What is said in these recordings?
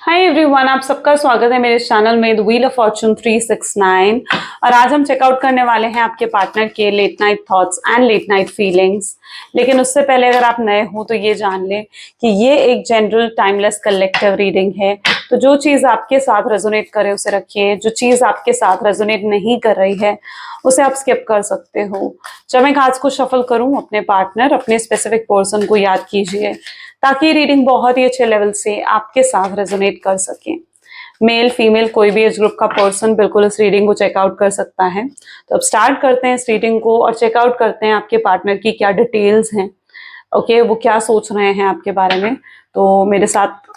Hi everyone, आप सबका स्वागत है मेरे चैनल में द व्हील ऑफ फॉर्चून 369। और आज हम चेकआउट करने वाले हैं आपके पार्टनर के late night thoughts and late night feelings. लेकिन उससे पहले अगर आप नए हो तो ये जान लें कि ये एक जनरल टाइमलेस कलेक्टिव रीडिंग है। तो जो चीज़ आपके साथ रेजोनेट करे उसे रखिए, जो चीज़ आपके साथ रेजोनेट नहीं कर रही है उसे आप स्किप कर सकते हो। जब मैं कार्ड्स को शफल करूं, अपने पार्टनर, अपने स्पेसिफिक पर्सन को याद कीजिए ताकि रीडिंग बहुत ही अच्छे लेवल से आपके साथ रेजोनेट कर सके। मेल फीमेल कोई भी एज ग्रुप का पर्सन बिल्कुल इस रीडिंग को चेकआउट कर सकता है। तो अब स्टार्ट करते हैं इस रीडिंग को और चेकआउट करते हैं आपके पार्टनर की क्या डिटेल्स हैं। ओके, वो क्या सोच रहे हैं आपके बारे में। तो मेरे साथ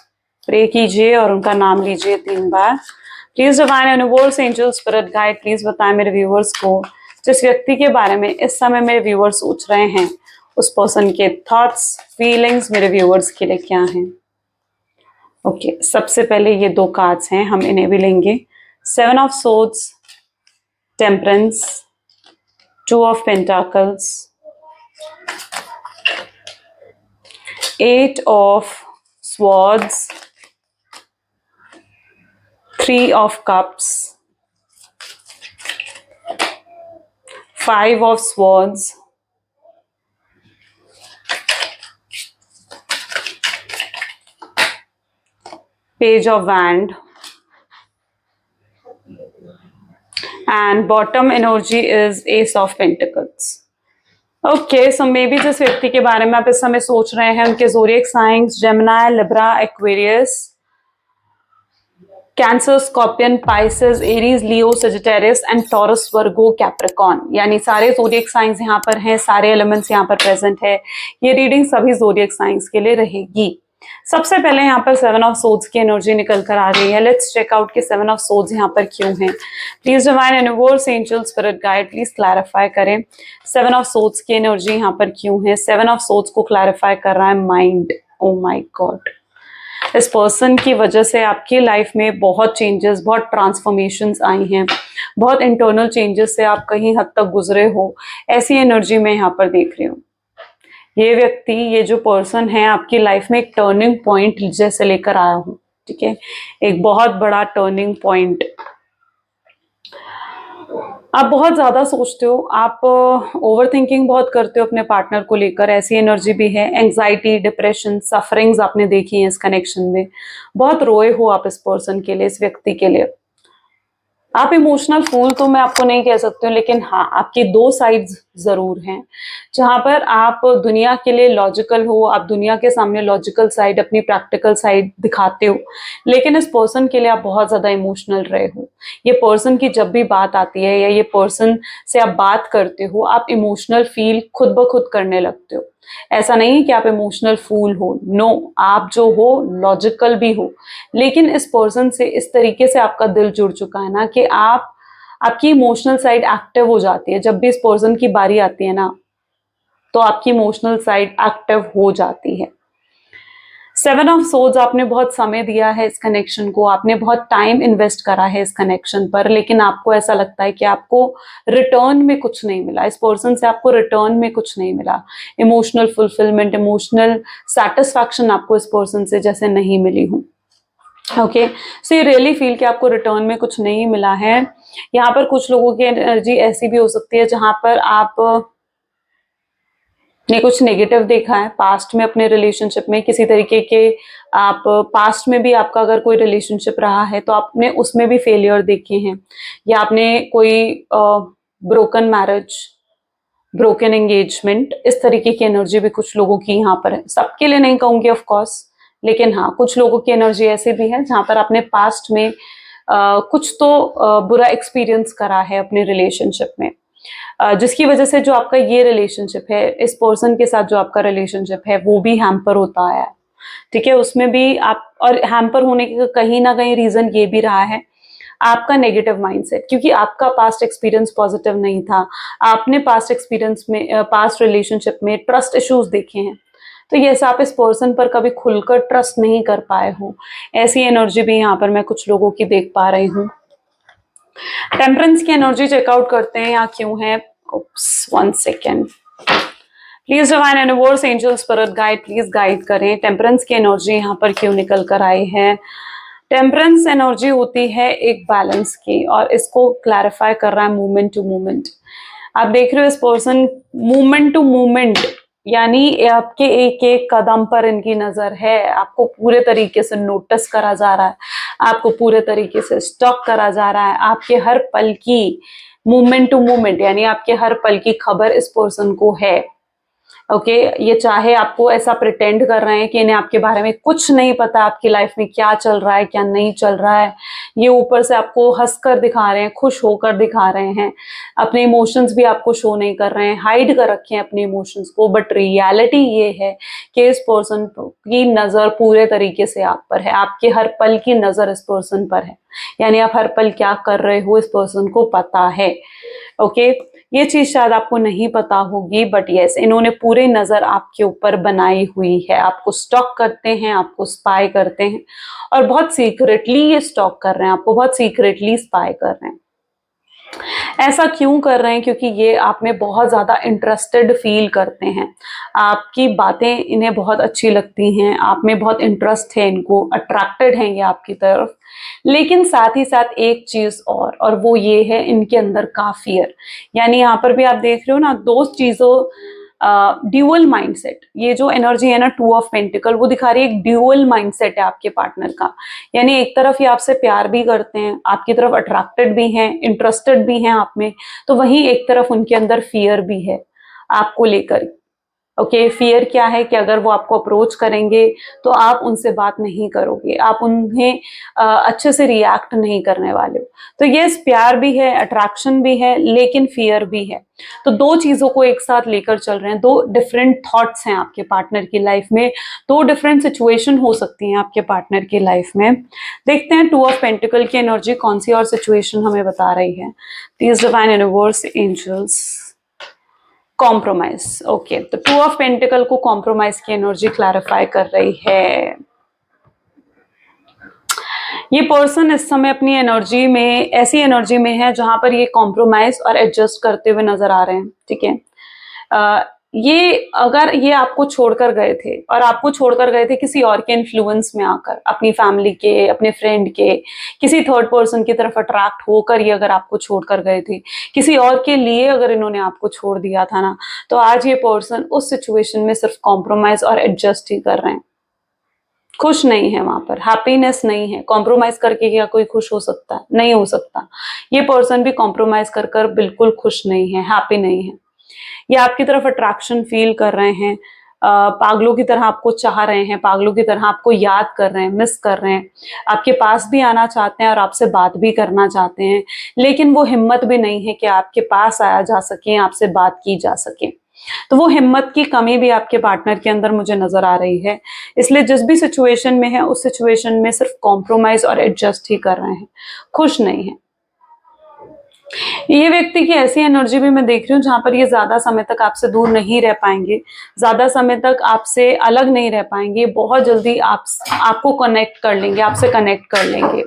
प्रे कीजिए और उनका नाम लीजिए 3 बार। Please divine universe, angel, spirit guide, please बताएं मेरे व्यूअर्स को जिस व्यक्ति के बारे में इस समय मेरे व्यूअर्स सोच रहे हैं उस पर्सन के थॉट्स, फीलिंग्स मेरे व्यूअर्स के लिए क्या हैं। ओके, सबसे पहले ये 2 कार्ड्स हैं, हम इन्हें भी लेंगे। 7 of swords, temperance, 2 of pentacles, 8 of swords, 3 of cups, 5 of swords, Page of Wand, and bottom energy is Ace of Pentacles. Okay, so may be जिस व्यक्ति के बारे में आप इस समय सोच रहे हैं उनके zodiac science Gemini, Libra, Aquarius, cancer, scorpion, Pisces, Aries, Leo, Sagittarius and taurus, Virgo, Capricorn, यानी सारे ज़ोडिएक साइंस यहाँ पर हैं, सारे एलिमेंट्स यहाँ पर प्रेजेंट है। ये रीडिंग सभी ज़ोडिएक साइंस के लिए रहेगी। सबसे पहले यहाँ पर 7 ऑफ सोर्ड्स की एनर्जी निकल कर आ रही है। लेट्स चेक आउट कि 7 ऑफ सोर्ड्स यहाँ पर क्यों हैं। Please divine universe, angel, spirit guide, please clarify करें 7 ऑफ सोर्ड्स की एनर्जी यहाँ पर क्यों है। 7 ऑफ सोर्ड्स को क्लैरिफाई कर रहा है माइंड। ओ माय गॉड, इस पर्सन की वजह से आपकी लाइफ में बहुत चेंजेस, बहुत ट्रांसफॉर्मेशंस आई हैं, बहुत इंटरनल चेंजेस से आप कहीं हद तक गुजरे हो, ऐसी एनर्जी मैं यहाँ पर देख रही हूँ। ये व्यक्ति, ये जो पर्सन है आपकी लाइफ में एक टर्निंग पॉइंट जैसे लेकर आया हूं। ठीक है, एक बहुत बड़ा टर्निंग पॉइंट। आप बहुत ज्यादा सोचते हो, आप ओवर थिंकिंग बहुत करते हो अपने पार्टनर को लेकर, ऐसी एनर्जी भी है। एंग्जाइटी, डिप्रेशन, सफरिंग्स आपने देखी है इस कनेक्शन में। बहुत रोए हो आप इस पर्सन के लिए, इस व्यक्ति के लिए। आप इमोशनल फूल तो मैं आपको नहीं कह सकती हूँ, लेकिन हाँ, आपकी 2 साइड्स जरूर हैं जहां पर आप दुनिया के लिए लॉजिकल हो, आप दुनिया के सामने लॉजिकल साइड, अपनी प्रैक्टिकल साइड दिखाते हो, लेकिन इस पर्सन के लिए आप बहुत ज्यादा इमोशनल रहे हो। ये पर्सन की जब भी बात आती है या ये पर्सन से आप बात करते हो, आप इमोशनल फील खुद ब खुद करने लगते हो। ऐसा नहीं है कि आप इमोशनल फूल हो, नो, आप जो हो लॉजिकल भी हो, लेकिन इस पर्सन से इस तरीके से आपका दिल जुड़ चुका है ना कि आपकी इमोशनल साइड एक्टिव हो जाती है। जब भी इस पर्सन की बारी आती है ना तो आपकी इमोशनल साइड एक्टिव हो जाती है। 7 ऑफ सोर्ड्स, आपने बहुत समय दिया है इस कनेक्शन को, आपने बहुत टाइम इन्वेस्ट करा है इस कनेक्शन पर, लेकिन आपको ऐसा लगता है कि आपको रिटर्न में कुछ नहीं मिला। इस पर्सन से आपको रिटर्न में कुछ नहीं मिला। इमोशनल फुलफिलमेंट, इमोशनल सेटिस्फैक्शन आपको इस पर्सन से जैसे नहीं मिली हूँ। Okay, so you really feel कि आपको रिटर्न में कुछ नहीं मिला है। यहाँ पर कुछ लोगों की एनर्जी ऐसी भी हो सकती है जहां पर आप ने कुछ नेगेटिव देखा है पास्ट में अपने रिलेशनशिप में, किसी तरीके के आप पास्ट में भी आपका अगर कोई रिलेशनशिप रहा है तो आपने उसमें भी फेलियर देखे हैं, या आपने कोई ब्रोकन मैरिज, ब्रोकन एंगेजमेंट, इस तरीके की एनर्जी भी कुछ लोगों की यहाँ पर है। सबके लिए नहीं कहूंगी ऑफ कोर्स, लेकिन हाँ, कुछ लोगों की एनर्जी ऐसी भी है जहां पर आपने पास्ट में कुछ तो बुरा एक्सपीरियंस करा है अपने रिलेशनशिप में, जिसकी वजह से जो आपका ये रिलेशनशिप है, इस पर्सन के साथ जो आपका रिलेशनशिप है वो भी हैम्पर होता आया है। ठीक है, उसमें भी आप, और हैम्पर होने का कहीं ना कहीं रीजन ये भी रहा है आपका नेगेटिव माइंडसेट, क्योंकि आपका पास्ट एक्सपीरियंस पॉजिटिव नहीं था। आपने पास्ट एक्सपीरियंस में, पास्ट रिलेशनशिप में ट्रस्ट इश्यूज देखे हैं, तो ये आप इस पर्सन पर कभी खुलकर ट्रस्ट नहीं कर पाए हो। ऐसी एनर्जी भी यहाँ पर मैं कुछ लोगों की देख पा रही हूँ। टेम्परेंस की एनर्जी चेकआउट करते हैं यहाँ क्यों है। 1 second, please divine universe, angel, spirit guide, please guide करें टेम्परेंस की एनर्जी यहाँ पर क्यों निकल कर आई है। टेम्परेंस एनर्जी होती है एक बैलेंस की, और इसको क्लैरिफाई कर रहा है मूवमेंट टू मूवमेंट। आप देख रहे हो इस पर्सन मूवमेंट टू मूवमेंट, यानी आपके एक एक कदम पर इनकी नजर है, आपको पूरे तरीके से नोटिस करा जा रहा है, आपको पूरे तरीके से स्टॉक करा जा रहा है, आपके हर पल की मूवमेंट टू मूवमेंट, यानी आपके हर पल की खबर इस पर्सन को है। ओके, ये चाहे आपको ऐसा प्रिटेंड कर रहे हैं कि इन्हें आपके बारे में कुछ नहीं पता, आपकी लाइफ में क्या चल रहा है क्या नहीं चल रहा है, ये ऊपर से आपको हंसकर दिखा रहे हैं, खुश होकर दिखा रहे हैं, अपने इमोशंस भी आपको शो नहीं कर रहे हैं, हाइड कर रखे हैं अपने इमोशंस को, बट रियलिटी ये है कि इस पर्सन की नजर पूरे तरीके से आप पर है, आपके हर पल की नजर इस पर्सन पर है, यानी आप हर पल क्या कर रहे हो इस पर्सन को पता है। ओके, ये चीज शायद आपको नहीं पता होगी, बट यस, इन्होंने पूरी नजर आपके ऊपर बनाई हुई है, आपको स्टॉक करते हैं, आपको स्पाई करते हैं, और बहुत सीक्रेटली ये स्टॉक कर रहे हैं, आपको बहुत सीक्रेटली स्पाई कर रहे हैं। ऐसा क्यों कर रहे हैं? क्योंकि ये आप में बहुत ज्यादा इंटरेस्टेड फील करते हैं, आपकी बातें इन्हें बहुत अच्छी लगती हैं, आप में बहुत इंटरेस्ट है, इनको अट्रैक्टेड हैं ये आपकी तरफ। लेकिन साथ ही साथ एक चीज और वो ये है इनके अंदर का फियर, यानी यहाँ पर भी आप देख रहे हो ना, दो चीजों ड्यूअल माइंडसेट, ये जो एनर्जी है ना 2 ऑफ पेंटिकल, वो दिखा रही है एक ड्यूअल माइंडसेट है आपके पार्टनर का, यानी एक तरफ ये आपसे प्यार भी करते हैं, आपकी तरफ अट्रैक्टेड भी हैं, इंटरेस्टेड भी हैं आप में, तो वहीं एक तरफ उनके अंदर फियर भी है आपको लेकर। ओके, फियर क्या है कि अगर वो आपको अप्रोच करेंगे तो आप उनसे बात नहीं करोगे, आप उन्हें अच्छे से रिएक्ट नहीं करने वाले हो। तो ये प्यार भी है, अट्रैक्शन भी है, लेकिन फियर भी है। तो दो चीजों को एक साथ लेकर चल रहे हैं, दो डिफरेंट थॉट्स हैं आपके पार्टनर की लाइफ में, दो डिफरेंट सिचुएशन हो सकती हैं आपके पार्टनर की लाइफ में। देखते हैं 2 ऑफ पेंटिकल की एनर्जी कौन सी और सिचुएशन हमें बता रही है। Please divine universe, angels, compromise. Okay, तो 2 ऑफ पेंटिकल को कॉम्प्रोमाइज की एनर्जी क्लैरिफाई कर रही है। ये पर्सन इस समय अपनी एनर्जी में, ऐसी एनर्जी में है जहां पर ये कॉम्प्रोमाइज और एडजस्ट करते हुए नजर आ रहे हैं। ठीक है, ये अगर ये आपको छोड़कर गए थे, और आपको छोड़कर गए थे किसी और के इन्फ्लुएंस में आकर, अपनी फैमिली के, अपने फ्रेंड के, किसी थर्ड पर्सन की तरफ अट्रैक्ट होकर ये अगर आपको छोड़कर गए थे, किसी और के लिए अगर इन्होंने आपको छोड़ दिया था ना, तो आज ये पर्सन उस सिचुएशन में सिर्फ कॉम्प्रोमाइज और एडजस्ट ही कर रहे हैं, खुश नहीं है, वहां पर हैप्पीनेस नहीं है। कॉम्प्रोमाइज करके क्या कोई खुश हो सकता है? नहीं हो सकता। ये पर्सन भी कॉम्प्रोमाइज कर कर बिल्कुल खुश नहीं है, हैप्पी नहीं है। ये आपकी तरफ अट्रैक्शन फील कर रहे हैं, पागलों की तरह आपको चाह रहे हैं, पागलों की तरह आपको याद कर रहे हैं, मिस कर रहे हैं, आपके पास भी आना चाहते हैं और आपसे बात भी करना चाहते हैं, लेकिन वो हिम्मत भी नहीं है कि आपके पास आया जा सके, आपसे बात की जा सके। तो वो हिम्मत की कमी भी आपके पार्टनर के अंदर मुझे नजर आ रही है, इसलिए जिस भी सिचुएशन में है उस सिचुएशन में सिर्फ कॉम्प्रोमाइज और एडजस्ट ही कर रहे हैं, खुश नहीं है। ये व्यक्ति की ऐसी एनर्जी भी मैं देख रही हूँ जहां पर ये ज्यादा समय तक आपसे दूर नहीं रह पाएंगे, ज्यादा समय तक आपसे अलग नहीं रह पाएंगे, बहुत जल्दी आपको कनेक्ट कर लेंगे, आपसे कनेक्ट कर लेंगे।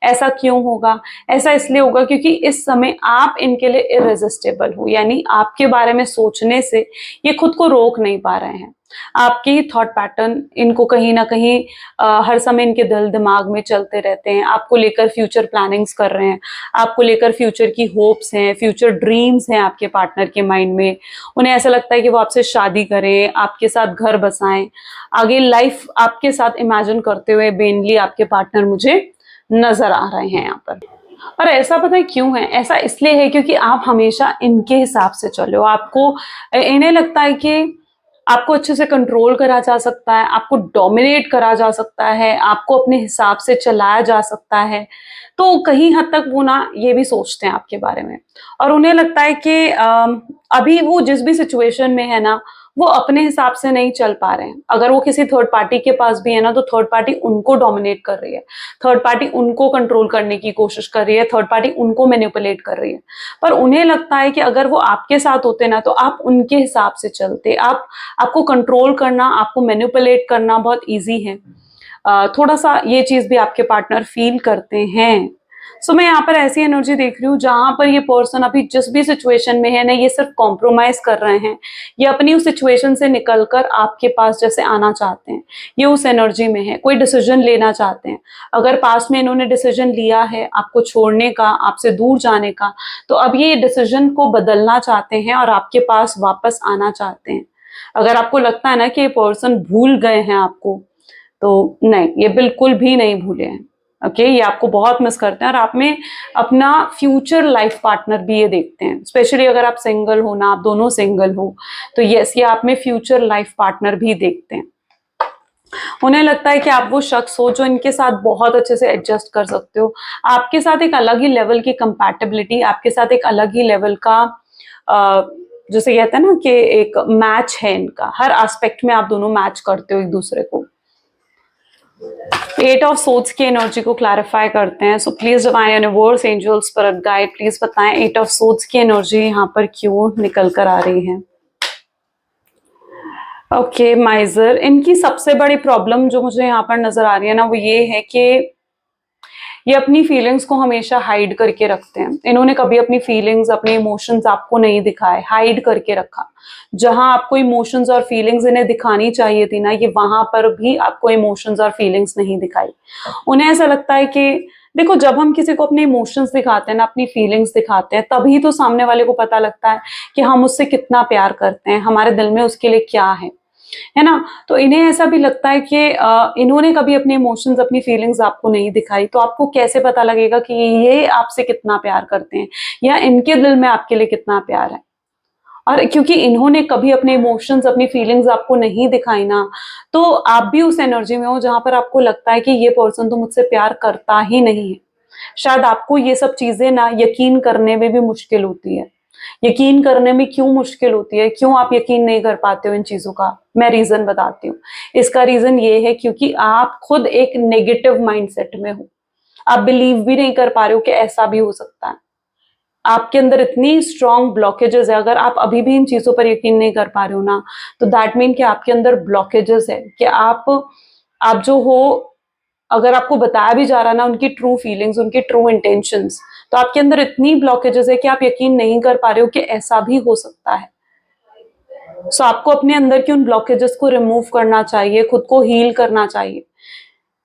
ऐसा क्यों होगा? ऐसा इसलिए होगा क्योंकि इस समय आप इनके लिए इरेजिस्टेबल हो, यानी आपके बारे में सोचने से ये खुद को रोक नहीं पा रहे हैं। आपके ही थॉट पैटर्न इनको कहीं ना कहीं हर समय इनके दिल दिमाग में चलते रहते हैं, आपको लेकर फ्यूचर प्लानिंग्स कर रहे हैं, आपको लेकर फ्यूचर की होप्स हैं, फ्यूचर ड्रीम्स हैं आपके पार्टनर के माइंड में। उन्हें ऐसा लगता है कि वो आपसे शादी करें, आपके साथ घर बसाएं, आगे लाइफ आपके साथ इमेजिन करते हुए बेनली आपके पार्टनर मुझे नजर आ रहे हैं यहाँ पर। और ऐसा पता है क्यों है? ऐसा इसलिए है क्योंकि आप हमेशा इनके हिसाब से चले हो, आपको इन्हें लगता है कि आपको अच्छे से कंट्रोल करा जा सकता है, आपको डोमिनेट करा जा सकता है, आपको अपने हिसाब से चलाया जा सकता है। तो कहीं हद तक वो ना ये भी सोचते हैं आपके बारे में, और उन्हें लगता है कि अभी वो जिस भी सिचुएशन में है ना, वो अपने हिसाब से नहीं चल पा रहे हैं। अगर वो किसी थर्ड पार्टी के पास भी है ना, तो थर्ड पार्टी उनको डोमिनेट कर रही है, थर्ड पार्टी उनको कंट्रोल करने की कोशिश कर रही है, थर्ड पार्टी उनको मैनिपुलेट कर रही है। पर उन्हें लगता है कि अगर वो आपके साथ होते ना, तो आप उनके हिसाब से चलते, आपको कंट्रोल करना, आपको मैनिपुलेट करना बहुत ईजी है। थोड़ा सा ये चीज भी आपके पार्टनर फील करते हैं। सो मैं यहाँ पर ऐसी एनर्जी देख रही हूँ जहां पर ये पर्सन अभी जिस भी सिचुएशन में है ना, ये सिर्फ कॉम्प्रोमाइज कर रहे हैं, ये अपनी उस सिचुएशन से निकलकर आपके पास जैसे आना चाहते हैं, ये उस एनर्जी में है, कोई डिसीजन लेना चाहते हैं। अगर पास्ट में इन्होंने डिसीजन लिया है आपको छोड़ने का, आपसे दूर जाने का, तो अब ये डिसीजन को बदलना चाहते हैं और आपके पास वापस आना चाहते हैं। अगर आपको लगता है ना कि ये पर्सन भूल गए हैं आपको, तो नहीं, ये बिल्कुल भी नहीं भूले हैं। ओके, ये आपको बहुत मिस करते हैं और आप में अपना फ्यूचर लाइफ पार्टनर भी ये देखते हैं। स्पेशली अगर आप सिंगल हो ना, आप दोनों सिंगल हो, तो यस, ये आप में फ्यूचर लाइफ पार्टनर भी देखते हैं। उन्हें लगता है कि आप वो शख्स हो जो इनके साथ बहुत अच्छे से एडजस्ट कर सकते हो। आपके साथ एक अलग ही लेवल की कंपैटिबिलिटी, आपके साथ एक अलग ही लेवल का जैसे कहते हैं ना कि एक मैच है इनका, हर एस्पेक्ट में आप दोनों मैच करते हो एक दूसरे को। 8 ऑफ सोर्ड्स की एनर्जी को क्लैरिफाई करते हैं। So please divine universe, angel, spirit guide, please बताएं 8 ऑफ सोर्ड्स की एनर्जी यहाँ पर क्यों निकल कर आ रही है। ओके माइजर, इनकी सबसे बड़ी प्रॉब्लम जो मुझे यहाँ पर नजर आ रही है ना, वो ये है कि ये अपनी फीलिंग्स को हमेशा हाइड करके रखते हैं। इन्होंने कभी अपनी फीलिंग्स, अपने इमोशंस आपको नहीं दिखाए, हाइड करके रखा। जहां आपको इमोशंस और फीलिंग्स इन्हें दिखानी चाहिए थी ना, ये वहां पर भी आपको इमोशंस और फीलिंग्स नहीं दिखाई। उन्हें ऐसा लगता है कि देखो, जब हम किसी को अपने इमोशंस दिखाते हैं ना, अपनी फीलिंग्स दिखाते हैं, तभी तो सामने वाले को पता लगता है कि हम उससे कितना प्यार करते हैं, हमारे दिल में उसके लिए क्या है ना। तो इन्हें ऐसा भी लगता है कि इन्होंने कभी अपने इमोशंस, अपनी फीलिंग्स आपको नहीं दिखाई, तो आपको कैसे पता लगेगा कि ये आपसे कितना प्यार करते हैं या इनके दिल में आपके लिए कितना प्यार है। और क्योंकि इन्होंने कभी अपने इमोशंस, अपनी फीलिंग्स आपको नहीं दिखाई ना, तो आप भी उस एनर्जी में हो जहां पर आपको लगता है कि ये पर्सन तो मुझसे प्यार करता ही नहीं है। शायद आपको ये सब चीजें ना यकीन करने में भी मुश्किल होती है। यकीन करने में क्यों मुश्किल होती है, क्यों आप यकीन नहीं कर पाते हो इन चीजों का, मैं रीजन बताती हूँ। इसका रीजन ये है क्योंकि आप खुद एक नेगेटिव माइंडसेट में हो। आप बिलीव भी नहीं कर पा रहे हो कि ऐसा भी हो सकता है। आपके अंदर इतनी स्ट्रॉन्ग ब्लॉकेजेस है। अगर आप अभी भी इन चीजों पर यकीन नहीं कर पा रहे हो ना, तो दैट मीन कि आपके अंदर ब्लॉकेजेस है कि आप जो हो, अगर आपको बताया भी जा रहा ना उनकी ट्रू फीलिंग्स, उनकी ट्रू इंटेंशंस, तो आपके अंदर इतनी ब्लॉकेजेस है कि आप यकीन नहीं कर पा रहे हो कि ऐसा भी हो सकता है। सो आपको अपने अंदर की उन ब्लॉकेजेस को रिमूव करना चाहिए, खुद को हील करना चाहिए।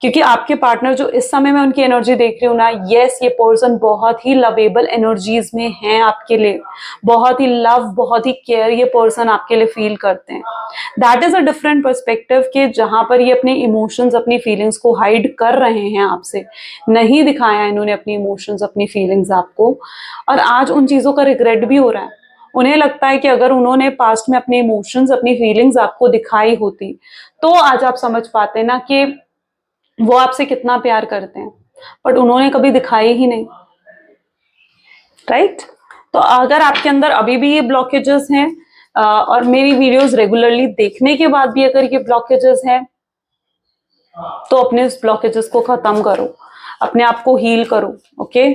क्योंकि आपके पार्टनर जो इस समय मैं उनकी एनर्जी देख रही हूँ ना, यस, ये पर्सन बहुत ही लवेबल एनर्जीज में है आपके लिए। बहुत ही लव, बहुत ही केयर ये पर्सन आपके लिए फील करते हैं। That is a different perspective कि जहां पर ये अपने इमोशंस, अपनी फीलिंग्स को हाइड कर रहे हैं आपसे, नहीं दिखाया इन्होंने अपनी इमोशंस, अपनी फीलिंग्स आपको, और आज उन चीजों का रिग्रेट भी हो रहा है। उन्हें लगता है कि अगर उन्होंने पास्ट में अपने इमोशंस, अपनी फीलिंग्स आपको दिखाई होती, तो आज आप समझ पाते ना कि वो आपसे कितना प्यार करते हैं, बट उन्होंने कभी दिखाई ही नहीं, राइट। तो अगर आपके अंदर अभी भी ये ब्लॉकेजेस हैं और मेरी वीडियोस रेगुलरली देखने के बाद भी अगर ये ब्लॉकेजेस हैं, तो अपने उस ब्लॉकेजेस को खत्म करो, अपने आप को हील करो। ओके,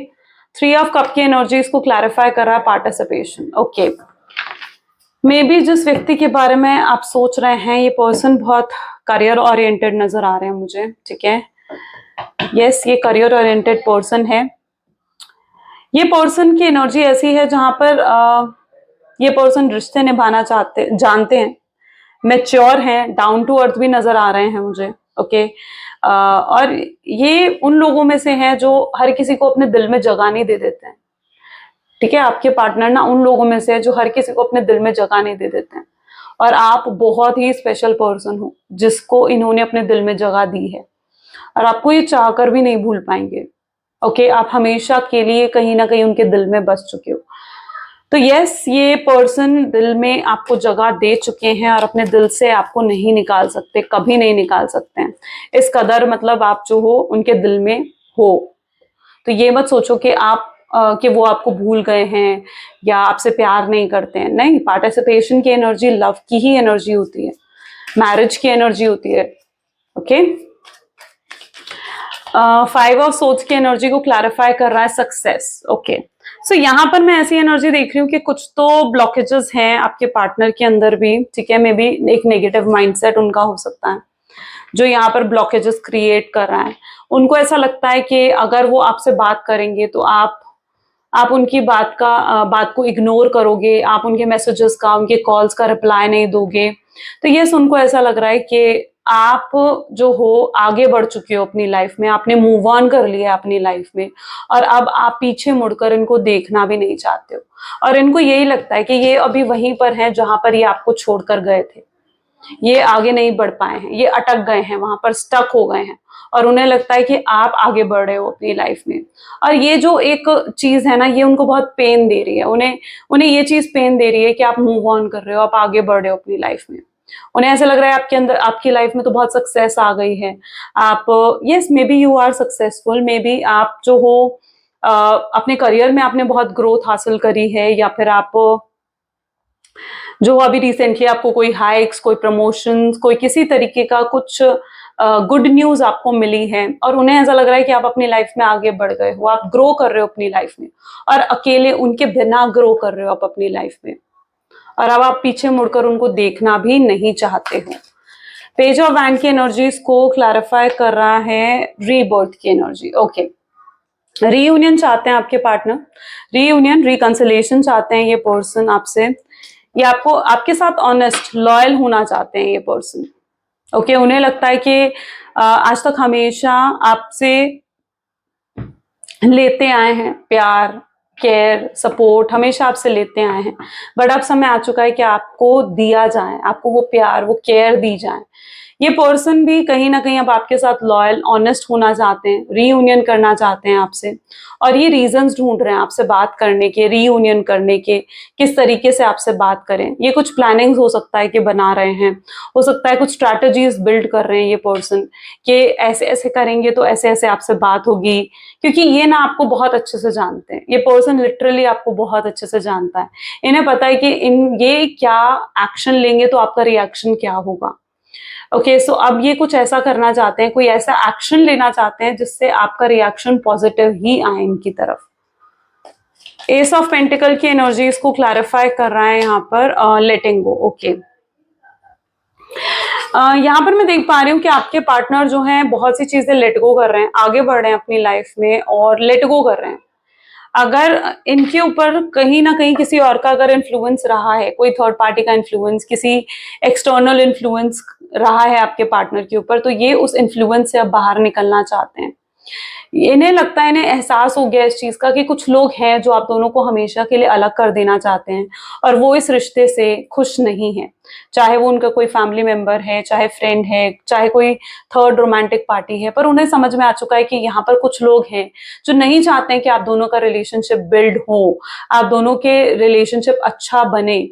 3 ऑफ कप की एनर्जी इसको क्लैरिफाई कर रहा है, पार्टिसिपेशन। ओके, मे बी जिस व्यक्ति के बारे में आप सोच रहे हैं, ये पर्सन बहुत करियर ओरिएंटेड नजर आ रहे हैं मुझे, ठीक है। यस, ये करियर ओरिएंटेड पर्सन है। ये पर्सन की एनर्जी ऐसी है जहां पर ये पर्सन रिश्ते निभाना जानते हैं, मैच्योर हैं, डाउन टू अर्थ भी नजर आ रहे हैं मुझे। ओके, और ये उन लोगों में से हैं जो हर किसी को अपने दिल में जगह नहीं दे देते हैं, ठीक है। आपके पार्टनर ना उन लोगों में से है जो हर किसी को अपने दिल में जगह नहीं दे देते हैं, और आप बहुत ही स्पेशल पर्सन हो जिसको इन्होंने अपने दिल में जगह दी है, और आपको ये चाहकर भी नहीं भूल पाएंगे। ओके, आप हमेशा के लिए कहीं ना कहीं उनके दिल में बस चुके हो। तो यस, ये पर्सन दिल में आपको जगह दे चुके हैं और अपने दिल से आपको नहीं निकाल सकते, कभी नहीं निकाल सकते हैं। इस कदर मतलब आप जो हो उनके दिल में हो। तो ये मत सोचो कि कि वो आपको भूल गए हैं या आपसे प्यार नहीं करते हैं। नहीं, पार्टिसिपेशन की एनर्जी लव की ही एनर्जी होती है, मैरिज की एनर्जी होती है। ओके, 5 ऑफ सोर्ड्स की एनर्जी को क्लैरिफाई कर रहा है, सक्सेस। ओके, सो यहाँ पर मैं ऐसी एनर्जी देख रही हूँ कि कुछ तो ब्लॉकेजेस हैं आपके पार्टनर के अंदर भी, ठीक है। मे बी एक नेगेटिव माइंडसेट उनका हो सकता है, जो यहाँ पर ब्लॉकेजेस क्रिएट कर रहा है। उनको ऐसा लगता है कि अगर वो आपसे बात करेंगे तो आप उनकी बात को इग्नोर करोगे, आप उनके मैसेजेस का, उनके कॉल्स का रिप्लाई नहीं दोगे। तो यस, उनको ऐसा लग रहा है कि आप जो हो आगे बढ़ चुके हो अपनी लाइफ में, आपने मूव ऑन कर लिया है अपनी लाइफ में, और अब आप पीछे मुड़कर इनको देखना भी नहीं चाहते हो। और इनको यही लगता है कि ये अभी वहीं पर हैं जहां पर ये आपको छोड़कर गए थे। ये आगे नहीं बढ़ पाए हैं, ये अटक गए हैं, वहां पर स्टक हो गए हैं, और उन्हें लगता है कि आप आगे बढ़ रहे हो अपनी लाइफ में। और ये जो एक चीज है ना, ये उनको बहुत पेन दे रही है। उन्हें उन्हें ये चीज पेन दे रही है कि आप मूव ऑन कर रहे हो, आप आगे बढ़ रहे हो अपनी लाइफ में। उन्हें ऐसा लग रहा है आपके अंदर, आपकी लाइफ में तो बहुत सक्सेस आ गई है। आप, yes, maybe you are successful, maybe आप जो हो अपने करियर में आपने बहुत ग्रोथ हासिल करी है, या फिर आप जो अभी रिसेंटली आपको कोई हाइक्स, कोई प्रमोशंस, कोई किसी तरीके का कुछ गुड न्यूज आपको मिली है, और उन्हें ऐसा लग रहा है कि आप अपनी लाइफ में आगे बढ़ गए हो, आप ग्रो कर रहे हो अपनी लाइफ में, और अकेले उनके बिना ग्रो कर रहे हो आप अपनी लाइफ में, और अब आप पीछे मुड़कर उनको देखना भी नहीं चाहते हो। पेज ऑफ वैंड की एनर्जीज को क्लैरिफाई कर रहा है रीबर्थ की एनर्जी। ओके, रीयूनियन चाहते हैं आपके पार्टनर, रीयूनियन, रिकंसिलेशन चाहते हैं ये पर्सन आपसे। ये आपको, आपके साथ ऑनेस्ट, लॉयल होना चाहते हैं ये पर्सन। ओके, उन्हें लगता है कि आज तक हमेशा आपसे लेते आए हैं, प्यार, केयर, सपोर्ट हमेशा आपसे लेते आए हैं, बट अब समय आ चुका है कि आपको दिया जाए, आपको वो प्यार, वो केयर दी जाए। ये पर्सन भी कहीं ना कहीं अब आपके साथ लॉयल, ऑनेस्ट होना चाहते हैं, रीयूनियन करना चाहते हैं आपसे, और ये रीजंस ढूंढ रहे हैं आपसे बात करने के, रीयूनियन करने के, किस तरीके से आपसे बात करें। ये कुछ प्लानिंग्स हो सकता है कि बना रहे हैं, हो सकता है कुछ स्ट्रैटेजीज बिल्ड कर रहे हैं ये पर्सन, कि ऐसे ऐसे करेंगे तो ऐसे ऐसे आपसे बात होगी, क्योंकि ये ना आपको बहुत अच्छे से जानते हैं। ये पर्सन लिटरली आपको बहुत अच्छे से जानता है। इन्हें पता है कि ये क्या एक्शन लेंगे तो आपका रिएक्शन क्या होगा। ओके, सो अब ये कुछ ऐसा करना चाहते हैं, कोई ऐसा एक्शन लेना चाहते हैं जिससे आपका रिएक्शन पॉजिटिव ही आए इनकी तरफ। एस ऑफ पेंटिकल की एनर्जी इसको क्लैरिफाई कर रहा है यहाँ पर, लेटिंग गो। ओके, यहाँ पर मैं देख पा रही हूँ कि आपके पार्टनर जो हैं बहुत सी चीजें लेट गो कर रहे हैं, आगे बढ़ रहे हैं अपनी लाइफ में और लेट गो कर रहे हैं। अगर इनके ऊपर कहीं ना कहीं किसी और का अगर इन्फ्लुएंस रहा है, कोई थर्ड पार्टी का इन्फ्लुएंस, किसी एक्सटर्नल इन्फ्लुएंस रहा है आपके पार्टनर के ऊपर, तो ये उस इन्फ्लुएंस से अब बाहर निकलना चाहते हैं। इन्हें लगता है, इन्हें एहसास हो गया इस चीज का कि कुछ लोग हैं जो आप दोनों को हमेशा के लिए अलग कर देना चाहते हैं, और वो इस रिश्ते से खुश नहीं है। चाहे वो उनका कोई फैमिली मेंबर है, चाहे फ्रेंड है, चाहे कोई थर्ड रोमांटिक पार्टी है, पर उन्हें समझ में आ चुका है कि यहाँ पर कुछ लोग हैं जो नहीं चाहते हैं कि आप दोनों का रिलेशनशिप बिल्ड हो, आप दोनों के रिलेशनशिप अच्छा बने,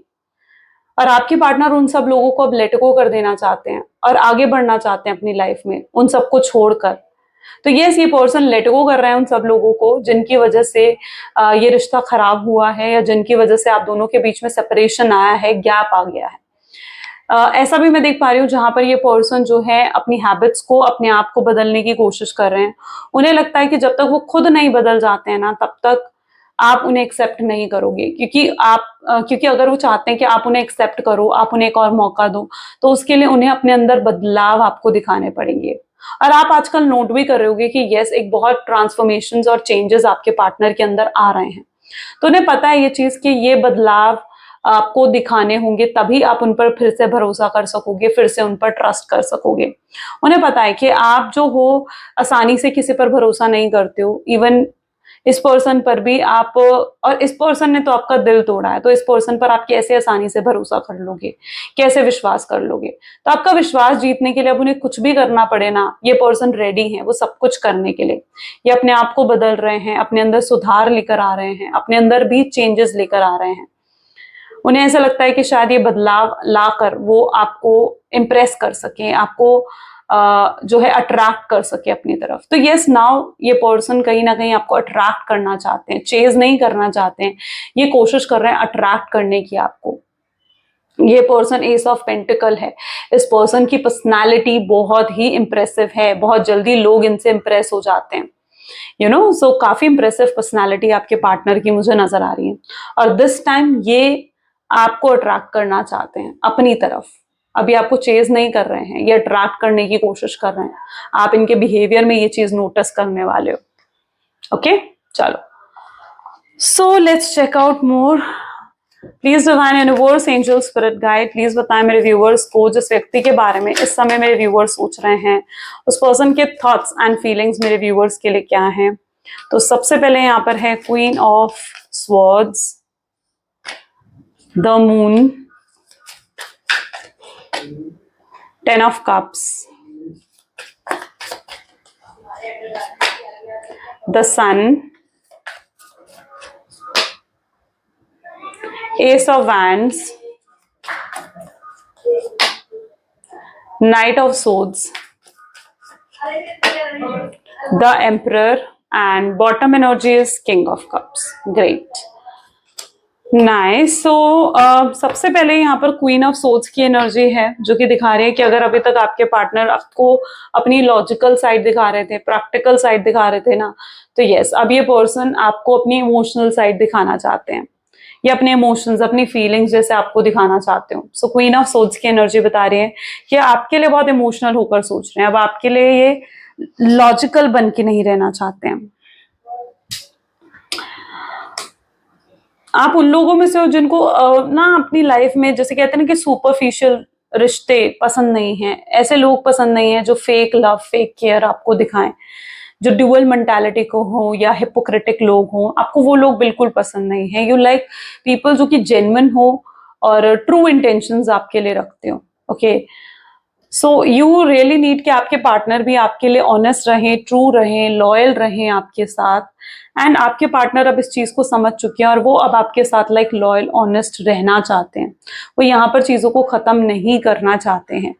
और आपके पार्टनर उन सब लोगों को अब लेट गो कर देना चाहते हैं और आगे बढ़ना चाहते हैं अपनी लाइफ में उन सबको छोड़कर। तो ये पर्सन लेट गो कर रहे हैं उन सब लोगों को जिनकी वजह से ये रिश्ता खराब हुआ है, या जिनकी वजह से आप दोनों के बीच में सेपरेशन आया है, गैप आ गया है। ऐसा भी मैं देख पा रही हूँ जहां पर ये पर्सन जो है अपनी हैबिट्स को, अपने आप को बदलने की कोशिश कर रहे हैं। उन्हें लगता है कि जब तक वो खुद नहीं बदल जाते हैं ना, तब तक आप उन्हें एक्सेप्ट नहीं करोगे, क्योंकि अगर वो चाहते हैं कि आप उन्हें एक्सेप्ट करो, आप उन्हें एक और मौका दो, तो उसके लिए उन्हें अपने अंदर बदलाव आपको दिखाने पड़ेंगे। और आप आजकल नोट भी कर रहे होगे कि यस, एक बहुत ट्रांसफॉर्मेशंस और चेंजेस आपके पार्टनर के अंदर आ रहे हैं। तो उन्हें पता है ये चीज कि ये बदलाव आपको दिखाने होंगे, तभी आप उन पर फिर से भरोसा कर सकोगे, फिर से उन पर ट्रस्ट कर सकोगे। उन्हें पता है कि आप जो हो आसानी से किसी पर भरोसा नहीं करते हो, इवन इस पर्सन पर भी आप, और इस पर्सन ने तो आपका दिल तोड़ा है, तो इस पर्सन पर आप कैसे आसानी से भरोसा कर लोगे, कैसे विश्वास कर लोगे। तो आपका विश्वास जीतने के लिए अब उन्हें कुछ भी करना पड़े ना, ये पर्सन रेडी है वो सब कुछ करने के लिए। ये अपने आप को बदल रहे हैं, अपने अंदर सुधार लेकर आ रहे हैं, अपने अंदर भी चेंजेस लेकर आ रहे हैं। उन्हें ऐसा लगता है कि शायद ये बदलाव लाकर वो आपको इम्प्रेस कर सके, आपको जो है अट्रैक्ट कर सके अपनी तरफ। तो यस, नाउ ये पर्सन कहीं ना कहीं आपको अट्रैक्ट करना चाहते हैं, चेज नहीं करना चाहते हैं, ये कोशिश कर रहे हैं अट्रैक्ट करने की आपको। ये पर्सन एस ऑफ पेंटिकल है। इस पर्सन की पर्सनालिटी बहुत ही इंप्रेसिव है, बहुत जल्दी लोग इनसे इंप्रेस हो जाते हैं, यू नो। सो काफी इंप्रेसिव पर्सनालिटी आपके पार्टनर की मुझे नजर आ रही है, और दिस टाइम ये आपको अट्रैक्ट करना चाहते हैं अपनी तरफ। अभी आपको चेज नहीं कर रहे हैं, ये अट्रैक्ट करने की कोशिश कर रहे हैं, आप इनके बिहेवियर में ये चीज नोटिस करने वाले हो। ओके, चलो, so let's check out more. Please divine universe, angel, spirit guide, please बताएं मेरे व्यूअर्स को जिस व्यक्ति के बारे में इस समय मेरे व्यूअर्स सोच रहे हैं, उस पर्सन के थॉट्स एंड फीलिंग्स मेरे व्यूअर्स के लिए क्या हैं। तो सबसे पहले यहाँ पर है queen of swords, the moon, 10 of cups, the sun, ace of wands, knight of swords, the emperor, and bottom energy is king of cups. Great, nice. So सबसे पहले यहाँ पर क्वीन ऑफ सोर्ड्स की एनर्जी है जो कि दिखा रही है कि अगर अभी तक आपके पार्टनर आपको अपनी लॉजिकल साइड दिखा रहे थे, प्रैक्टिकल साइड दिखा रहे थे ना, तो यस, अब ये पर्सन आपको अपनी इमोशनल साइड दिखाना चाहते हैं, या अपने इमोशंस, अपनी फीलिंग्स जैसे आपको दिखाना चाहते हो। सो क्वीन ऑफ सोर्ड्स की एनर्जी बता रही है कि आपके लिए बहुत इमोशनल होकर सोच रहे हैं, अब आपके लिए ये लॉजिकल बन के नहीं रहना चाहते हैं। आप उन लोगों में से हो जिनको ना अपनी लाइफ में, जैसे कहते हैं ना कि सुपरफिशियल रिश्ते पसंद नहीं है, ऐसे लोग पसंद नहीं है जो फेक लव, फेक केयर आपको दिखाएं, जो ड्यूअल मेंटालिटी को हो या हिपोक्रेटिक लोग हो, आपको वो लोग बिल्कुल पसंद नहीं है। यू लाइक पीपल जो कि जेन्युइन हो और ट्रू इंटेंशंस आपके लिए रखते हो। Okay, so you really need कि आपके पार्टनर भी आपके लिए ऑनेस्ट रहे, ट्रू रहे, लॉयल रहे आपके साथ, एंड आपके पार्टनर अब इस चीज को समझ चुके हैं और वो अब आपके साथ लाइक लॉयल, ऑनेस्ट रहना चाहते हैं। वो यहाँ पर चीजों को खत्म नहीं करना चाहते हैं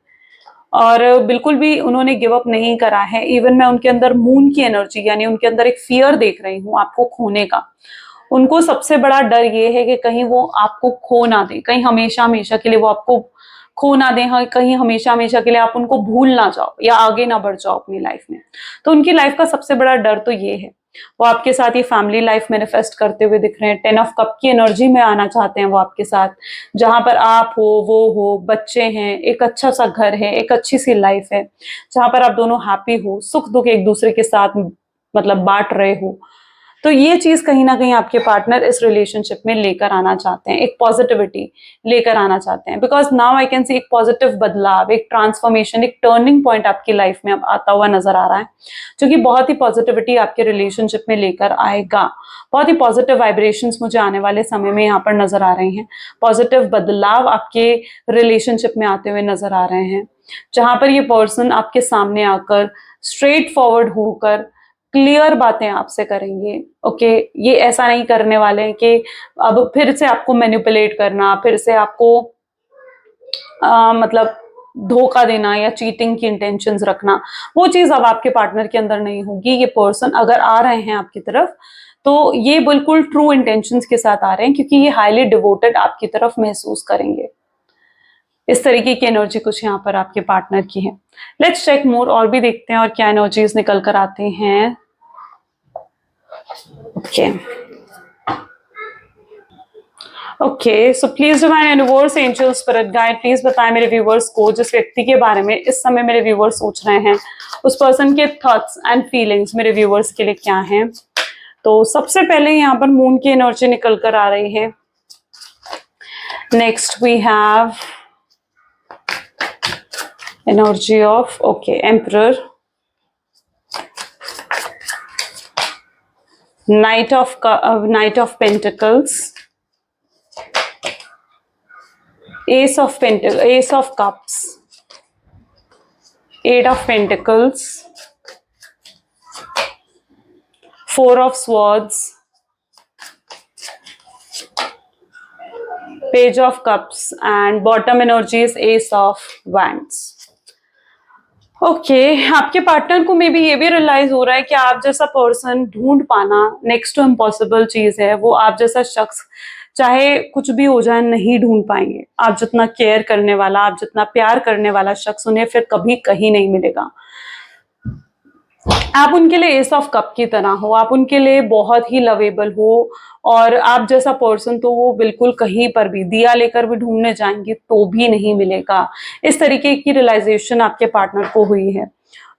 और बिल्कुल भी उन्होंने गिव अप नहीं करा है। इवन मैं उनके अंदर मून की एनर्जी, यानी उनके अंदर एक फियर देख रही हूँ आपको खोने का। उनको सबसे बड़ा डर ये है कि कहीं वो आपको खो ना दे, कहीं हमेशा हमेशा के लिए वो आपको खो ना दें, हाँ, कहीं हमेशा हमेशा के लिए आप उनको भूल ना जाओ या आगे ना बढ़ जाओ अपनी लाइफ में। तो उनकी लाइफ का सबसे बड़ा डर तो ये है। वो आपके साथ ये फैमिली लाइफ मैनिफेस्ट करते हुए दिख रहे हैं, 10 ऑफ कप की एनर्जी में आना चाहते हैं वो आपके साथ, जहां पर आप हो, वो हो, बच्चे हैं, एक अच्छा सा घर है, एक अच्छी सी लाइफ है, जहां पर आप दोनों हैप्पी हो, सुख दुख एक दूसरे के साथ मतलब बांट रहे हो। तो ये चीज कहीं ना कहीं आपके पार्टनर इस रिलेशनशिप में लेकर आना चाहते हैं, एक पॉजिटिविटी लेकर आना चाहते हैं, because now I can see एक पॉजिटिव बदलाव, एक ट्रांसफॉर्मेशन, एक टर्निंग पॉइंट आपकी लाइफ में अब आता हुआ नजर आ रहा है, जो कि बहुत ही पॉजिटिविटी आपके रिलेशनशिप में लेकर आएगा। बहुत ही पॉजिटिव वाइब्रेशंस मुझे आने वाले समय में यहाँ पर नजर आ रही हैं, पॉजिटिव बदलाव आपके रिलेशनशिप में आते हुए नजर आ रहे हैं, जहां पर ये पर्सन आपके सामने आकर स्ट्रेट फॉरवर्ड होकर क्लियर बातें आपसे करेंगे। ओके, ये ऐसा नहीं करने वाले हैं कि अब फिर से आपको मैनिपुलेट करना, फिर से आपको मतलब धोखा देना या चीटिंग की इंटेंशंस रखना, वो चीज अब आपके पार्टनर के अंदर नहीं होगी। ये पर्सन अगर आ रहे हैं आपकी तरफ तो ये बिल्कुल ट्रू इंटेंशंस के साथ आ रहे हैं, क्योंकि ये हाईली डिवोटेड आपकी तरफ महसूस करेंगे। इस तरीके की एनर्जी कुछ यहाँ पर आपके पार्टनर की है। लेट्स चेक मोर, और भी देखते हैं और क्या एनर्जीज निकल कर आते हैं। Okay, so please divine universe, angel, spirit guide, please बताएं मेरे व्यूवर्स को जिस व्यक्ति के बारे में इस समय मेरे व्यूवर्स सोच रहे हैं, उस पर्सन के थॉट्स एंड फीलिंग्स मेरे व्यूवर्स के लिए क्या हैं। तो सबसे पहले यहाँ पर मून की एनर्जी निकल कर आ रही है। Next we have energy of emperor, Knight of Pentacles, Ace of Cups, 8 of Pentacles, 4 of Swords, Page of Cups, and bottom energy is Ace of Wands. Okay, आपके पार्टनर को मे बी ये भी realise हो रहा है कि आप जैसा पर्सन ढूंढ पाना नेक्स्ट टू इम्पॉसिबल चीज है। वो आप जैसा शख्स चाहे कुछ भी हो जाए नहीं ढूंढ पाएंगे। आप जितना केयर करने वाला, आप जितना प्यार करने वाला शख्स उन्हें फिर कभी कहीं नहीं मिलेगा। आप उनके लिए एस ऑफ कप की तरह हो, आप उनके लिए बहुत ही लवेबल हो, और आप जैसा पर्सन तो वो बिल्कुल कहीं पर भी दिया लेकर भी ढूंढने जाएंगे तो भी नहीं मिलेगा। इस तरीके की रियलाइजेशन आपके पार्टनर को हुई है,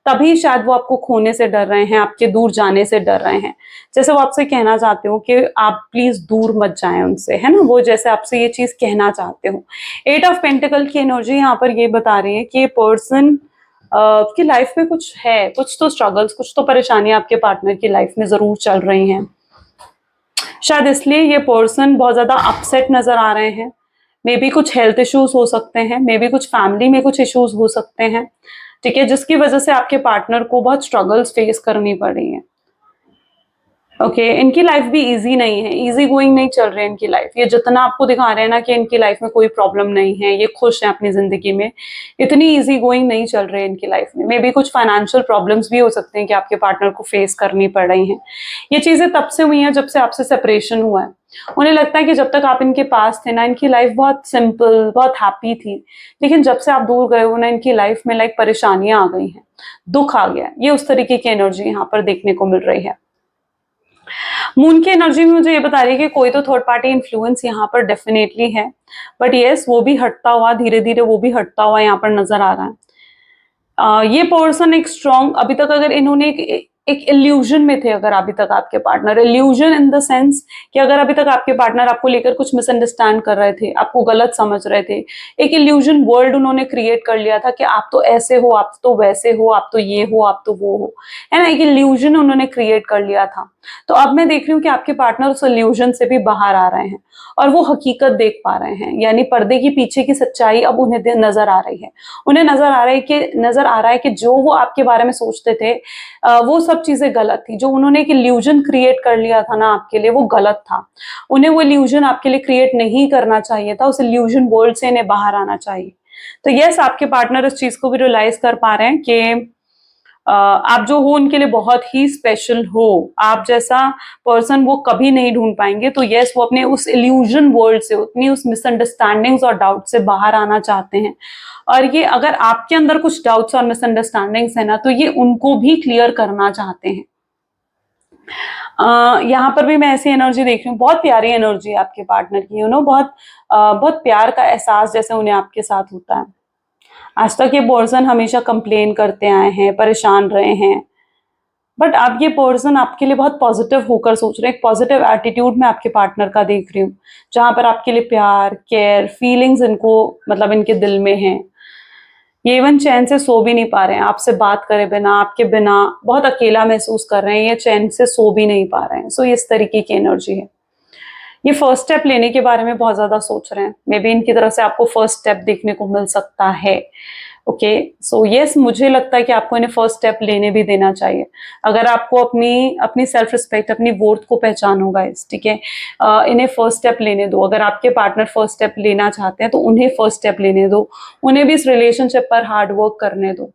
तभी शायद वो आपको खोने से डर रहे हैं, आपके दूर जाने से डर रहे हैं। जैसे वो आपसे कहना चाहते हो कि आप प्लीज दूर मत जाएं उनसे, है ना, वो जैसे आपसे ये चीज कहना चाहते हो। एट ऑफ पेंटिकल की एनर्जी यहाँ पर ये बता रही है कि ये पर्सन की लाइफ में कुछ है, कुछ तो स्ट्रगल्स, कुछ तो परेशानियां आपके पार्टनर की लाइफ में जरूर चल रही हैं। शायद इसलिए ये पर्सन बहुत ज्यादा अपसेट नजर आ रहे हैं। मे बी कुछ हेल्थ इश्यूज हो सकते हैं, मे बी कुछ फैमिली में कुछ इश्यूज हो सकते हैं, ठीक है, जिसकी वजह से आपके पार्टनर को बहुत स्ट्रगल्स फेस करनी पड़ रही है। ओके, इनकी लाइफ भी इजी नहीं है, इजी गोइंग नहीं चल रही है इनकी लाइफ। ये जितना आपको दिखा रहे हैं ना कि इनकी लाइफ में कोई प्रॉब्लम नहीं है, ये खुश है अपनी जिंदगी में, इतनी इजी गोइंग नहीं चल रही है इनकी लाइफ में। मे बी कुछ फाइनेंशियल प्रॉब्लम्स भी हो सकते हैं कि आपके पार्टनर को फेस करनी पड़ रही हैं। ये चीजें तब से हुई हैं जब से आपसे सेपरेशन हुआ है। उन्हें लगता है कि जब तक आप इनके पास थे ना, इनकी लाइफ बहुत सिंपल, बहुत हैप्पी थी, लेकिन जब से आप दूर गए हो ना, इनकी लाइफ में लाइक परेशानियां आ गई हैं, दुख आ गया। ये उस तरीके की एनर्जी यहाँ पर देखने को मिल रही है। मून की एनर्जी में मुझे ये बता रही है कि कोई तो थर्ड पार्टी इन्फ्लुएंस यहाँ पर डेफिनेटली है, बट यस वो भी हटता हुआ, धीरे धीरे वो भी हटता हुआ यहाँ पर नजर आ रहा है। ये पर्सन एक स्ट्रॉन्ग, अभी तक अगर इन्होंने एक इल्यूजन में थे, अगर अभी तक आपके partner, illusion in the sense कि अगर अभी तक आपके पार्टनर आपको लेकर कुछ मिसअंडरस्टैंड कर रहे थे, आपको गलत समझ रहे थे, एक इल्यूजन वर्ल्ड उन्होंने क्रिएट कर लिया था कि आप तो ऐसे हो, आप तो वैसे हो, आप तो ये हो, आप तो वो हो, है ना, एक इल्यूजन उन्होंने क्रिएट कर लिया था। तो अब मैं देख रही हूँ कि आपके पार्टनर उस इल्यूजन से भी बाहर आ रहे हैं और वो हकीकत देख पा रहे हैं, यानी पर्दे के पीछे की सच्चाई अब उन्हें नजर आ रही है। उन्हें नजर आ रहा है कि जो वो आपके बारे में सोचते थे वो सब चीजें गलत थी। जो उन्होंने एक इल्यूजन क्रिएट कर लिया था ना आपके लिए, वो गलत था। उन्हें वो इल्यूजन आपके लिए क्रिएट नहीं करना चाहिए था, उस इल्यूजन वर्ल्ड से इन्हें बाहर आना चाहिए। तो यस, आपके पार्टनर इस चीज को भी रियलाइज कर पा रहे हैं कि आप जो हो उनके लिए बहुत ही स्पेशल हो, आप जैसा पर्सन वो कभी नहीं ढूंढ पाएंगे। तो यस, वो अपने उस इल्यूजन वर्ल्ड से, उतनी उस मिसअंडरस्टैंडिंग्स और डाउट से बाहर आना चाहते हैं। और ये अगर आपके अंदर कुछ डाउट्स और मिसअंडरस्टैंडिंग्स है ना, तो ये उनको भी क्लियर करना चाहते हैं। यहाँ पर भी मैं ऐसी एनर्जी देख रही हूँ, बहुत प्यारी एनर्जी है आपके पार्टनर की, यू नो, बहुत प्यार का एहसास जैसे उन्हें आपके साथ होता है। आज तक ये पर्सन हमेशा कंप्लेन करते आए हैं, परेशान रहे हैं, बट अब ये पर्सन आपके लिए बहुत पॉजिटिव होकर सोच रहे हैं। एक पॉजिटिव एटीट्यूड में आपके पार्टनर का देख रही हूँ, जहां पर आपके लिए प्यार, केयर, फीलिंग्स इनको, मतलब इनके दिल में है। ये इवन चैन से सो भी नहीं पा रहे हैं, आपसे बात करे बिना, आपके बिना बहुत अकेला महसूस कर रहे हैं, ये चैन से सो भी नहीं पा रहे हैं। सो इस तरीके की एनर्जी है। ये फर्स्ट स्टेप लेने के बारे में बहुत ज्यादा सोच रहे हैं, मे बी इनकी तरफ से आपको फर्स्ट स्टेप देखने को मिल सकता है। ओके, सो यस, मुझे लगता है कि आपको इन्हें फर्स्ट स्टेप लेने भी देना चाहिए। अगर आपको अपनी अपनी सेल्फ रिस्पेक्ट, अपनी वर्थ को पहचानो गाइस, ठीक है, इन्हें फर्स्ट स्टेप लेने दो। अगर आपके पार्टनर फर्स्ट स्टेप लेना चाहते हैं तो उन्हें फर्स्ट स्टेप लेने दो, उन्हें भी इस रिलेशनशिप पर हार्ड वर्क करने दो।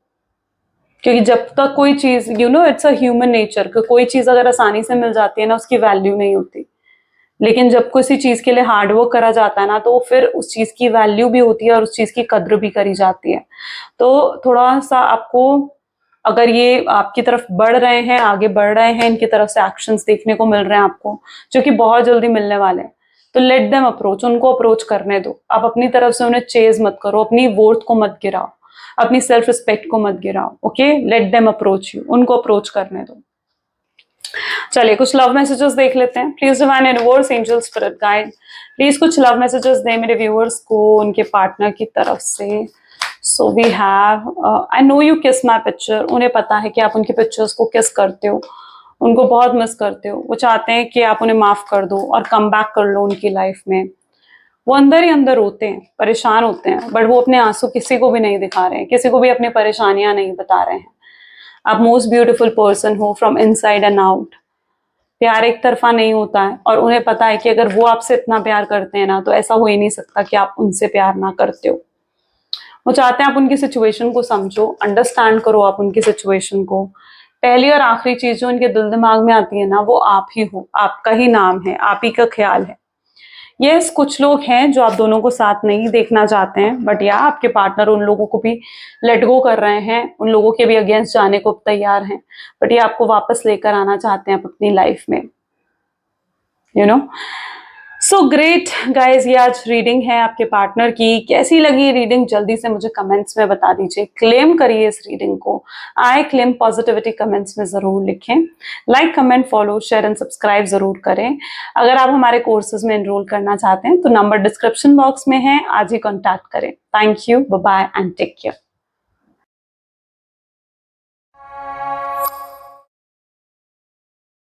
क्योंकि जब तक कोई चीज, you know, it's a human nature, कोई चीज अगर आसानी से मिल जाती है ना, उसकी वैल्यू नहीं होती। लेकिन जब किसी चीज के लिए हार्ड वर्क करा जाता है ना, तो फिर उस चीज की वैल्यू भी होती है और उस चीज की कद्र भी करी जाती है। तो थोड़ा सा आपको, अगर ये आपकी तरफ बढ़ रहे हैं, आगे बढ़ रहे हैं, इनकी तरफ से एक्शंस देखने को मिल रहे हैं आपको, जो कि बहुत जल्दी मिलने वाले हैं, तो लेट देम अप्रोच, उनको अप्रोच करने दो। आप अपनी तरफ से उन्हें चेज मत करो, अपनी वर्थ को मत गिराओ, अपनी सेल्फ रिस्पेक्ट को मत गिराओ। Okay, let them approach you, उनको अप्रोच करने दो। चलिए कुछ लव मैसेजेस देख लेते हैं। Please divine universe, angel, spirit guide, please कुछ लव मैसेजेस दें मेरे व्यूअर्स को उनके पार्टनर की तरफ से। So we have, I know you kiss my picture. उन्हें पता है कि आप उनके पिक्चर्स को किस करते हो, उनको बहुत मिस करते हो। वो चाहते हैं कि आप उन्हें माफ कर दो और कम बैक कर लो उनकी लाइफ में। वो अंदर ही अंदर रोते हैं, परेशान होते हैं, बट वो अपने आंसू किसी को भी नहीं दिखा रहे हैं, किसी को भी अपनी परेशानियां नहीं बता रहे हैं। आप मोस्ट ब्यूटीफुल पर्सन हो फ्रॉम इनसाइड एंड आउट। प्यार एक तरफा नहीं होता है और उन्हें पता है कि अगर वो आपसे इतना प्यार करते हैं ना, तो ऐसा हो ही नहीं सकता कि आप उनसे प्यार ना करते हो। वो चाहते हैं आप उनकी सिचुएशन को समझो, अंडरस्टैंड करो आप उनकी सिचुएशन को। पहली और आखिरी चीज जो उनके दिल दिमाग में आती है ना, वो आप ही हो, आपका ही नाम है, आप ही का ख्याल है। यस, कुछ लोग हैं जो आप दोनों को साथ नहीं देखना चाहते हैं, बट या आपके पार्टनर उन लोगों को भी लेट गो कर रहे हैं, उन लोगों के भी अगेंस्ट जाने को तैयार हैं, बट ये आपको वापस लेकर आना चाहते हैं अपनी लाइफ में, you know. So great guys, ये आज रीडिंग है आपके पार्टनर की। कैसी लगी रीडिंग जल्दी से मुझे कमेंट्स में बता दीजिए। क्लेम करिए इस रीडिंग को, आई क्लेम पॉजिटिविटी कमेंट्स में जरूर लिखें। Like, comment, follow, share and subscribe जरूर करें। अगर आप हमारे कोर्सेज में एनरोल करना चाहते हैं तो नंबर डिस्क्रिप्शन बॉक्स में है, आज ही कॉन्टैक्ट करें। Thank you, bye bye and take care.